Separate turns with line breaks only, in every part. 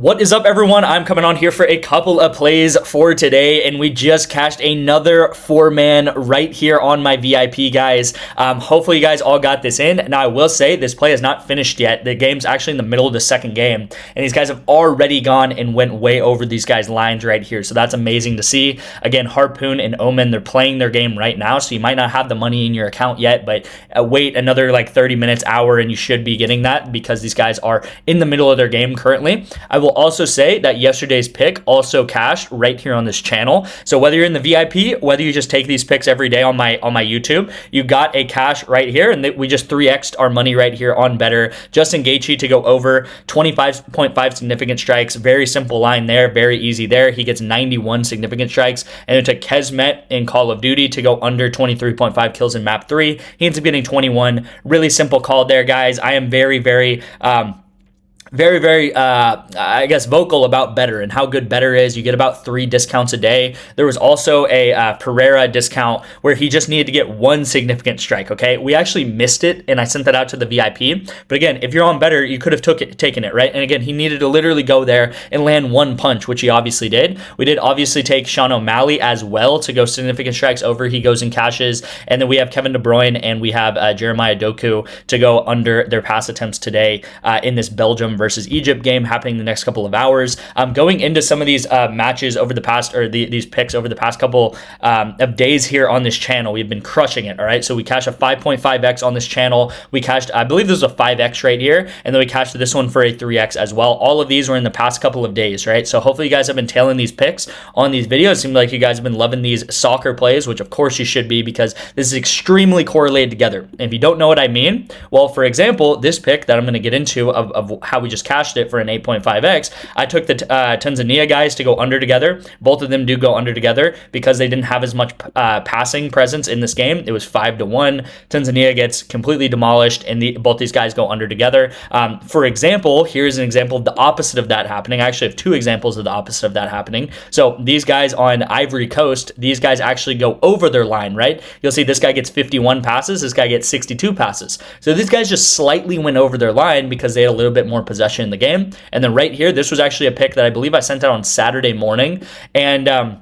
What is up, everyone? I'm coming on here for a couple of plays for today, and we just cashed another 4-man right here on my VIP, guys. Hopefully you guys all got this in. Now, I will say this play is not finished yet. The game's actually in the middle of the second game, and these guys have already gone and went way over these guys' lines right here, so that's amazing to see. Again, Harpoon and Omen, they're playing their game right now, so you might not have the money in your account yet, but wait another like 30 minutes, hour, and you should be getting that because these guys are in the middle of their game currently. I will also say that yesterday's pick also cashed right here on this channel. So whether you're in the VIP, whether you just take these picks every day on my YouTube, you got a cash right here, and we just 3x'd our money right here on BETR. Justin Gaethje to go over 25.5 significant strikes. Very simple line there, very easy there. He gets 91 significant strikes. And it took Kesmet in Call of Duty to go under 23.5 kills in map 3. He ends up getting 21. Really simple call there, guys. I am very I guess, vocal about BETR and how good BETR is. You get about 3 discounts a day. There was also a Pereira discount where he just needed to get 1 significant strike, okay? We actually missed it, and I sent that out to the VIP. But again, if you're on BETR, you could have taken it, right? And again, he needed to literally go there and land 1 punch, which he obviously did. We did obviously take Sean O'Malley as well to go significant strikes over. He goes and cashes. And then we have Kevin De Bruyne and we have Jeremiah Doku to go under their pass attempts today in this Belgium versus Egypt game happening the next couple of hours. Going into some of these matches over the past, or these picks over the past couple of days here on this channel, we've been crushing it, all right? So we cashed a 5.5x on this channel. We cashed, I believe this was a 5x right here, and then we cashed this one for a 3x as well. All of these were in the past couple of days, right? So hopefully you guys have been tailing these picks on these videos. It seems like you guys have been loving these soccer plays, which of course you should be, because this is extremely correlated together. And if you don't know what I mean, well, for example, this pick that I'm going to get into of how we just cashed it for an 8.5x, I took the Tanzania guys to go under together. Both of them do go under together because they didn't have as much passing presence in this game. It was 5-1. Tanzania gets completely demolished, and both these guys go under together. For example, here's an example of the opposite of that happening. I actually have 2 examples of the opposite of that happening. So these guys on Ivory Coast, these guys actually go over their line, right? You'll see this guy gets 51 passes, this guy gets 62 passes. So these guys just slightly went over their line because they had a little bit more possession in the game. And then right here, this was actually a pick that I believe I sent out on Saturday morning. And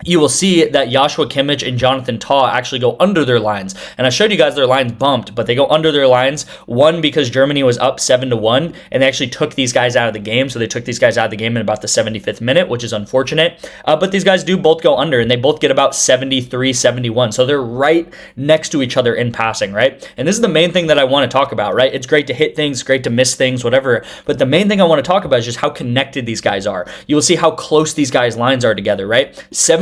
you will see that Joshua Kimmich and Jonathan Tah actually go under their lines. And I showed you guys their lines bumped, but they go under their lines. One, because Germany was up 7-1, and they actually took these guys out of the game. So they took these guys out of the game in about the 75th minute, which is unfortunate. But these guys do both go under, and they both get about 73, 71. So they're right next to each other in passing, right? And this is the main thing that I want to talk about, right? It's great to hit things, great to miss things, whatever. But the main thing I want to talk about is just how connected these guys are. You will see how close these guys' lines are together, right?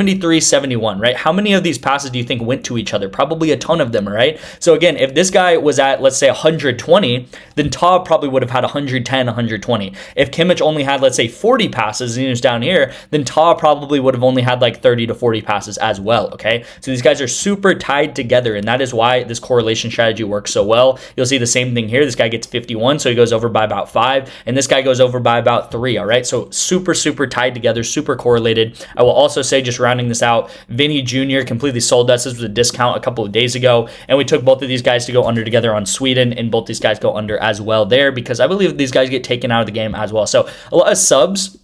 73-71, right? How many of these passes do you think went to each other? Probably a ton of them, right? So again, if this guy was at, let's say, 120, then Tah probably would have had 110, 120. If Kimmich only had, let's say, 40 passes and he was down here, then Tah probably would have only had like 30 to 40 passes as well, okay? So these guys are super tied together, and that is why this correlation strategy works so well. You'll see the same thing here. This guy gets 51, so he goes over by about 5, and this guy goes over by about 3, all right? So super tied together, super correlated. I will also say, just rounding this out, Vinny Jr. completely sold us. This was a discount a couple of days ago, and we took both of these guys to go under together on Sweden, and both these guys go under as well there because I believe these guys get taken out of the game as well. So a lot of subs.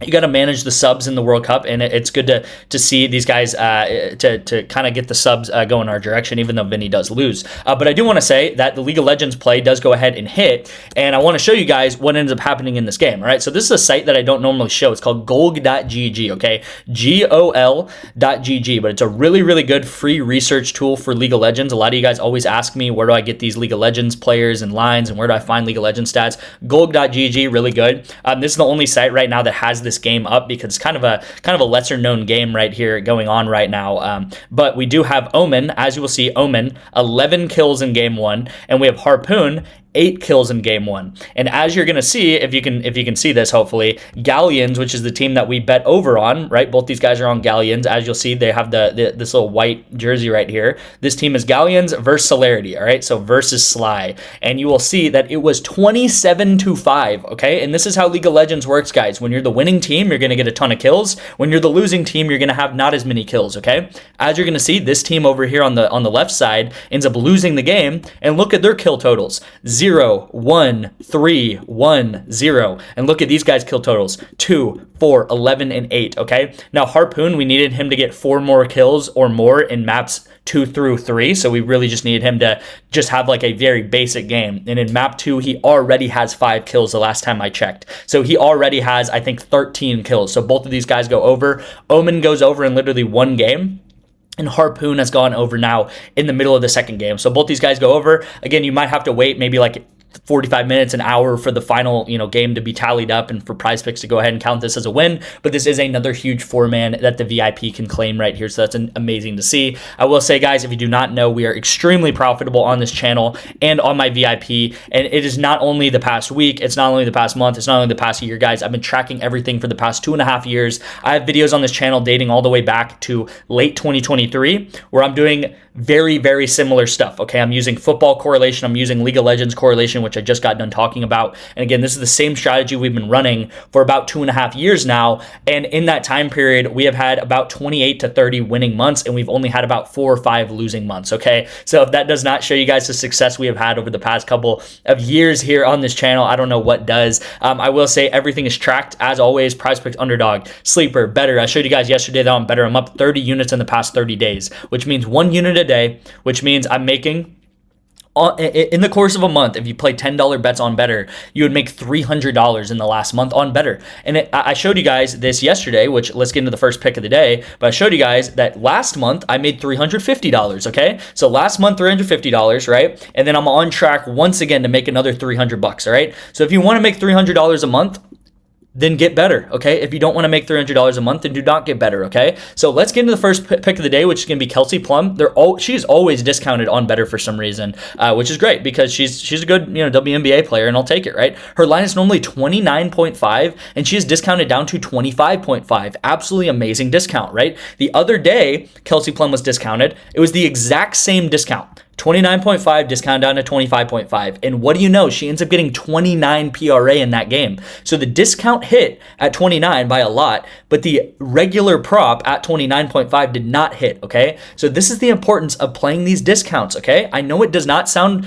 You got to manage the subs in the World Cup, and it's good to see these guys to kind of get the subs going our direction, even though Vinny does lose. But I do want to say that the League of Legends play does go ahead and hit, and I want to show you guys what ends up happening in this game, all right? So this is a site that I don't normally show. It's called golg.gg, okay? GOL.gg, but it's a really good free research tool for League of Legends. A lot of you guys always ask me, where do I get these League of Legends players and lines, and where do I find League of Legends stats? Golg.gg, really good. This is the only site right now that has this game up because it's kind of a lesser known game right here going on right now. But we do have Omen, as you will see, Omen 11 kills in game 1, and we have Harpoon 8 kills in game 1. And as you're gonna see, if you can see this, hopefully, Galleons, which is the team that we bet over on, right? Both these guys are on Galleons. As you'll see, they have this little white jersey right here. This team is Galleons versus Celerity, all right? So versus Sly. And you will see that it was 27-5, okay? And this is how League of Legends works, guys. When you're the winning team, you're gonna get a ton of kills. When you're the losing team, you're gonna have not as many kills, okay? As you're gonna see, this team over here on the left side ends up losing the game, and look at their kill totals. 0, 1, 3, 1, 0. And look at these guys' kill totals: 2, 4, 11, and 8. Okay. Now Harpoon, we needed him to get 4 more kills or more in maps 2 through 3. So we really just needed him to just have like a very basic game. And in map 2, he already has 5 kills the last time I checked. So he already has, I think, 13 kills. So both of these guys go over. Omen goes over in literally one game. And Harpoon has gone over now in the middle of the second game. So both these guys go over. Again, you might have to wait maybe like 45 minutes, an hour for the final, game to be tallied up and for PrizePicks to go ahead and count this as a win. But this is another huge 4-man that the VIP can claim right here. So that's amazing to see. I will say, guys, if you do not know, we are extremely profitable on this channel and on my VIP. And it is not only the past week, it's not only the past month, it's not only the past year, guys. I've been tracking everything for the past 2.5 years. I have videos on this channel dating all the way back to late 2023 where I'm doing very, very similar stuff. Okay, I'm using football correlation, I'm using League of Legends correlation, which I just got done talking about. And again, this is the same strategy we've been running for about 2.5 years now. And in that time period, we have had about 28 to 30 winning months, and we've only had about 4 or 5 losing months. Okay, so if that does not show you guys the success we have had over the past couple of years here on this channel, I don't know what does. I will say everything is tracked as always. PrizePicks, underdog, sleeper, better. I showed you guys yesterday that I'm better. I'm up 30 units in the past 30 days, which means 1 unit a day, which means I'm making in the course of a month, if you play $10 bets on Better, you would make $300 in the last month on Better. And I showed you guys this yesterday, which let's get into the first pick of the day. But I showed you guys that last month I made $350. Okay, so last month $350, right? And then I'm on track once again to make another $300. All right. So if you want to make $300 a month, then get better, okay? If you don't want to make $300 a month, then do not get better, okay? So let's get into the first pick of the day, which is going to be Kelsey Plum. She's always discounted on Better for some reason, which is great because she's a good WNBA player, and I'll take it, right? Her line is normally 29.5, and she is discounted down to 25.5. Absolutely amazing discount, right? The other day, Kelsey Plum was discounted. It was the exact same discount. 29.5 discount down to 25.5. And what do you know? She ends up getting 29 PRA in that game. So the discount hit at 29 by a lot, but the regular prop at 29.5 did not hit, okay? So this is the importance of playing these discounts, okay? I know it doesn't sound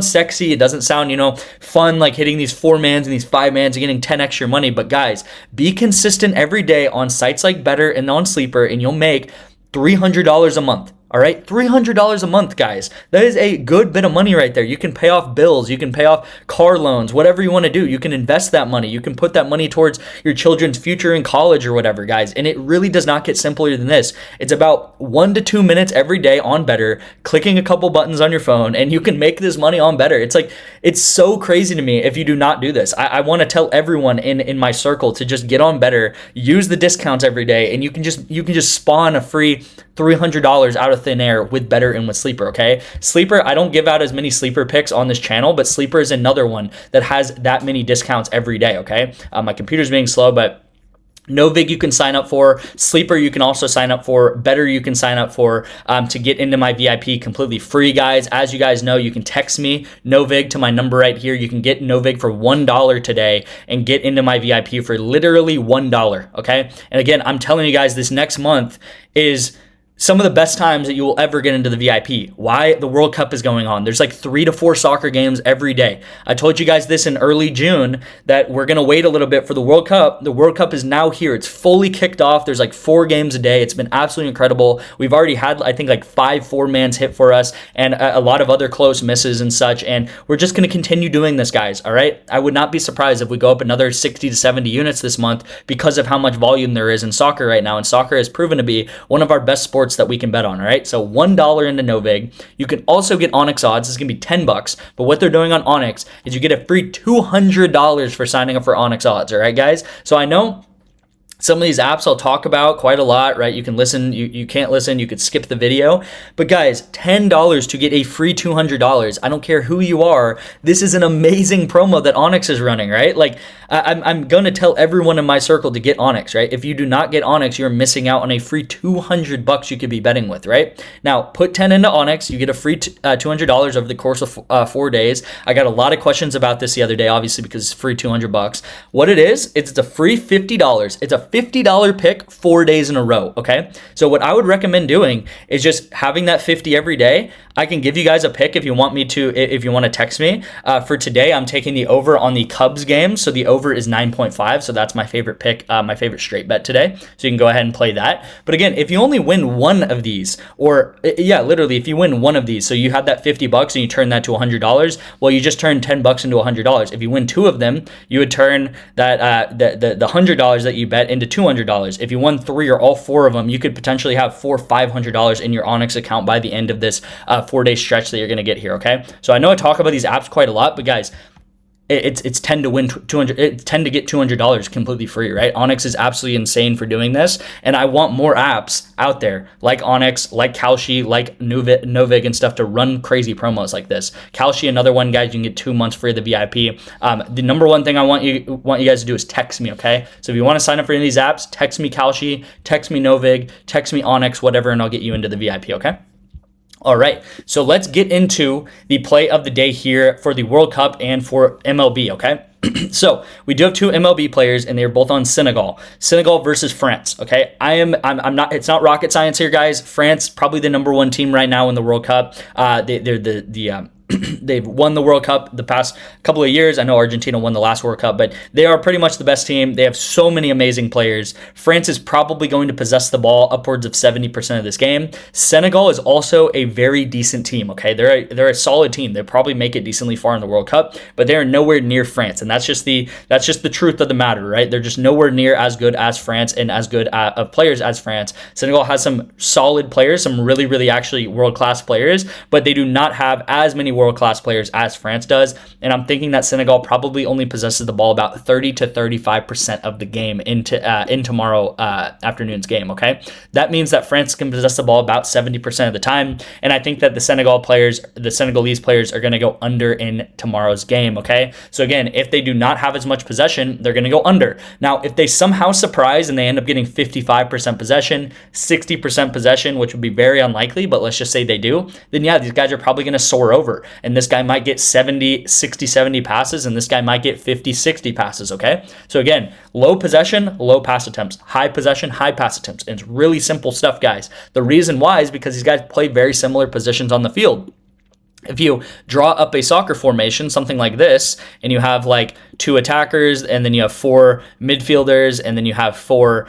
sexy. It doesn't sound, fun, like hitting these 4-mans and these 5-mans and getting 10 extra money. But guys, be consistent every day on sites like Better and on Sleeper, and you'll make $300 a month. All right, $300 a month, guys. That is a good bit of money right there. You can pay off bills. You can pay off car loans, whatever you want to do. You can invest that money. You can put that money towards your children's future in college or whatever, guys. And it really does not get simpler than this. It's about 1 to 2 minutes every day on Better, clicking a couple buttons on your phone, and you can make this money on Better. It's so crazy to me if you do not do this. I want to tell everyone in my circle to just get on Better, use the discounts every day, and you can just spawn a free $300 out of thin air with Better and with Sleeper, okay? Sleeper, I don't give out as many Sleeper picks on this channel, but Sleeper is another one that has that many discounts every day, okay? My computer's being slow, but NOVIG you can sign up for. Sleeper you can also sign up for. Better you can sign up for to get into my VIP completely free, guys. As you guys know, you can text me NOVIG to my number right here. You can get NOVIG for $1 today and get into my VIP for literally $1, okay? And again, I'm telling you guys, this next month is some of the best times that you will ever get into the VIP. Why? The World Cup is going on. There's like 3 to 4 soccer games every day. I told you guys this in early June that we're going to wait a little bit for the World Cup. The World Cup is now here. It's fully kicked off. There's like 4 games a day. It's been absolutely incredible. We've already had, I think, like 5 4-mans hit for us and a lot of other close misses and such. And we're just going to continue doing this, guys. All right. I would not be surprised if we go up another 60 to 70 units this month because of how much volume there is in soccer right now. And soccer has proven to be one of our best sports that we can bet on, all right? So $1 into NOVIG. You can also get ONYX odds. It's going to be $10, but what they're doing on ONYX is you get a free $200 for signing up for ONYX odds, all right, guys? So I know some of these apps I'll talk about quite a lot, right? You can listen, you can't listen, you could skip the video. But guys, $10 to get a free $200. I don't care who you are. This is an amazing promo that ONYX is running, right? Like, I'm going to tell everyone in my circle to get ONYX, right? If you do not get ONYX, you're missing out on a free $200 you could be betting with, right? Now, put 10 into ONYX, you get a free $200 over the course of 4 days. I got a lot of questions about this the other day, obviously, because it's free $200. What it is, it's a free $50. It's a $50 pick 4 days in a row, okay? So what I would recommend doing is just having that 50 every day. I can give you guys a pick if you want me to, if you want to text me. For today, I'm taking the over on the Cubs game. So the over is 9.5. So that's my favorite pick, my favorite straight bet today. So you can go ahead and play that. But again, if you only win one of these, or yeah, literally, if you win one of these, so you had that $50 and you turn that to $100, well, you just turned $10 into $100. If you win two of them, you would turn that the $100 that you bet into $200. If you won three or all four of them, you could potentially have $500 in your ONYX account by the end of this 4-day stretch that you're going to get here. Okay, so I know I talk about these apps quite a lot, but guys, it's 10 to win 200, it's 10 to get $200 completely free, right? ONYX is absolutely insane for doing this, and I want more apps out there like ONYX, like Kalshi, like NOVIG and stuff to run crazy promos like this. Kalshi, another one, guys, you can get 2 months free of the VIP. The number one thing I want you guys to do is text me, okay? So if you want to sign up for any of these apps, text me Kalshi, text me NOVIG, text me ONYX, whatever, and I'll get you into the VIP, okay? All right, so let's get into the play of the day here for the World Cup and for MLB, okay? So we do have two MLB players, and they're both on Senegal versus France. Okay, I'm not. It's not rocket science here, guys. France probably the number one team right now in the World Cup. They're they've won the World Cup the past couple of years. I know Argentina won the last World Cup, but they are pretty much the best team. They have so many amazing players. France is probably going to possess the ball upwards of 70% of this game. Senegal is also a very decent team. Okay, they're a solid team. They'll probably make it decently far in the World Cup, but they are nowhere near France, and that's just the truth of the matter, right? They're just nowhere near as good as France and as good of players as France. Senegal has some solid players, some really actually world-class players, but they do not have as many world-class players as France does, and I'm thinking that Senegal probably only possesses the ball about 30 to 35% of the game in tomorrow afternoon's game, okay? That means that France can possess the ball about 70% of the time, and I think that the Senegalese players are going to go under in tomorrow's game, okay? So again, if they do not have as much possession, they're going to go under. Now, if they somehow surprise and they end up getting 55% possession, 60% possession, which would be very unlikely, but let's just say they do, then yeah, these guys are probably going to soar over. And this guy might get 70 passes, and this guy might get 50, 60 passes, okay? So again, low possession, low pass attempts. High possession, high pass attempts. And it's really simple stuff, guys. The reason why is because these guys play very similar positions on the field. If you draw up a soccer formation, something like this, and you have like 2 attackers, and then you have 4 midfielders, and then you have 4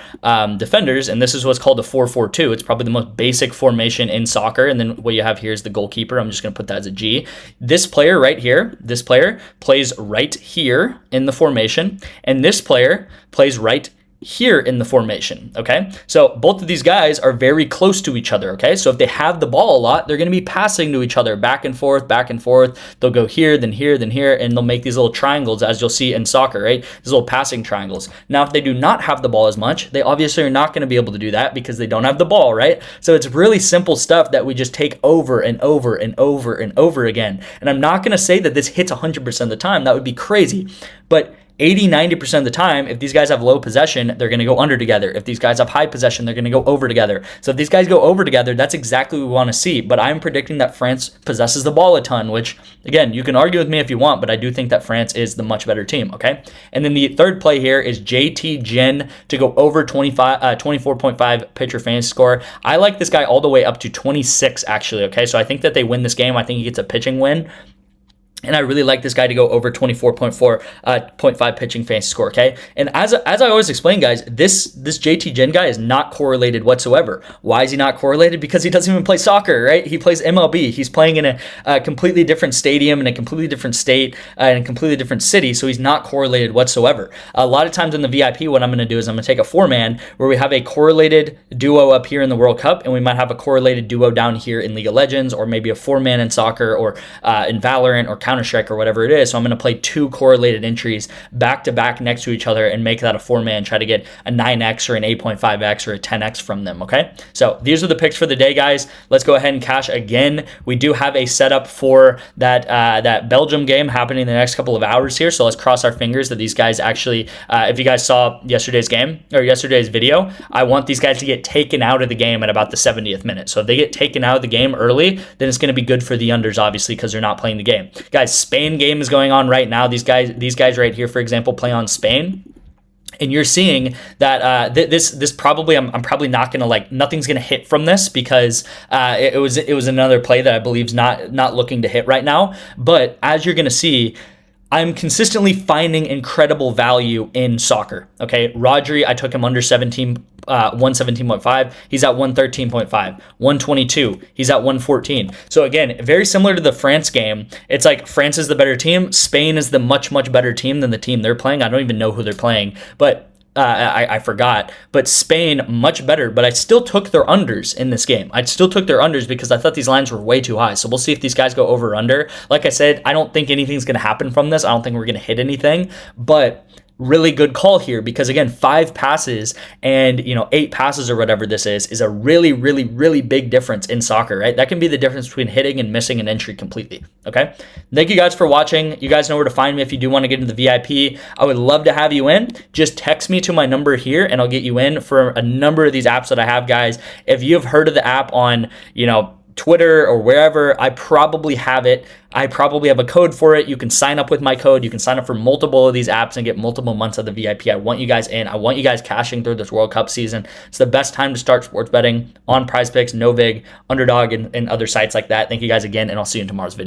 defenders, and this is what's called a 4-4-2. It's probably the most basic formation in soccer, and then what you have here is the goalkeeper. I'm just going to put that as a G. This player right here, this player plays right here in the formation, and this player plays right here in the formation, okay? So both of these guys are very close to each other, okay? So if they have the ball a lot, they're going to be passing to each other back and forth, back and forth. They'll go here, then here, then here, and they'll make these little triangles, as you'll see in soccer, right? These little passing triangles. Now, if they do not have the ball as much, they obviously are not going to be able to do that because they don't have the ball, right? So it's really simple stuff that we just take over and over and over and over again. And I'm not going to say that this hits 100% of the time. That would be crazy. But 80-90% of the time, if these guys have low possession, they're going to go under together. If these guys have high possession, they're going to go over together. So if these guys go over together, that's exactly what we want to see. But I'm predicting that France possesses the ball a ton, which, again, you can argue with me if you want, but I do think that France is the much better team, okay? And then the third play here is JT Jen to go over 24.5 pitcher fantasy score. I like this guy all the way up to 26, actually, okay? So I think that they win this game. I think he gets a pitching win. And I really like this guy to go over 24.5 pitching fantasy score, okay? And as I always explain, guys, this JT Jen guy is not correlated whatsoever. Why is he not correlated? Because he doesn't even play soccer, right? He plays MLB. He's playing in a completely different stadium, in a completely different state, in a completely different city, so he's not correlated whatsoever. A lot of times in the VIP, what I'm going to do is I'm going to take a 4-man where we have a correlated duo up here in the World Cup, and we might have a correlated duo down here in League of Legends, or maybe a 4-man in soccer, or in Valorant, or Counter-Strike, or whatever it is. So I'm going to play 2 correlated entries back to back next to each other and make that a 4-man, try to get a 9x or an 8.5x or a 10x from them, okay? So these are the picks for the day, guys. Let's go ahead and cash again. We do have a setup for that Belgium game happening in the next couple of hours here, so let's cross our fingers that these guys actually, if you guys saw yesterday's game, or yesterday's video, I want these guys to get taken out of the game at about the 70th minute. So if they get taken out of the game early, then it's going to be good for the unders, obviously, because they're not playing the game. Guys, Spain game is going on right now. These guys right here, for example, play on Spain. And you're seeing that this probably I'm probably not gonna nothing's gonna hit from this because it was another play that I believe is not looking to hit right now. But as you're gonna see, I'm consistently finding incredible value in soccer. Okay, Rodri, I took him under 117.5. He's at 113.5. 122. He's at 114. So again, very similar to the France game. It's like France is the better team. Spain is the much better team than the team they're playing. I don't even know who they're playing, but I forgot. But Spain, much better. But I still took their unders in this game. I still took their unders because I thought these lines were way too high. So we'll see if these guys go over or under. Like I said, I don't think anything's going to happen from this. I don't think we're going to hit anything. But really good call here because again, 5 passes and 8 passes or whatever this is a really big difference in soccer, right? That can be the difference between hitting and missing an entry completely. Okay, thank you guys for watching. You guys know where to find me if you do want to get into the VIP. I would love to have you in. Just text me to my number here and I'll get you in for a number of these apps that I have, guys. If you've heard of the app on Twitter or wherever, I probably have it. I probably have a code for it. You can sign up with my code. You can sign up for multiple of these apps and get multiple months of the VIP. I want you guys in. I want you guys cashing through this World Cup season. It's the best time to start sports betting on PrizePicks, NOVIG, Underdog, and other sites like that. Thank you guys again, and I'll see you in tomorrow's video.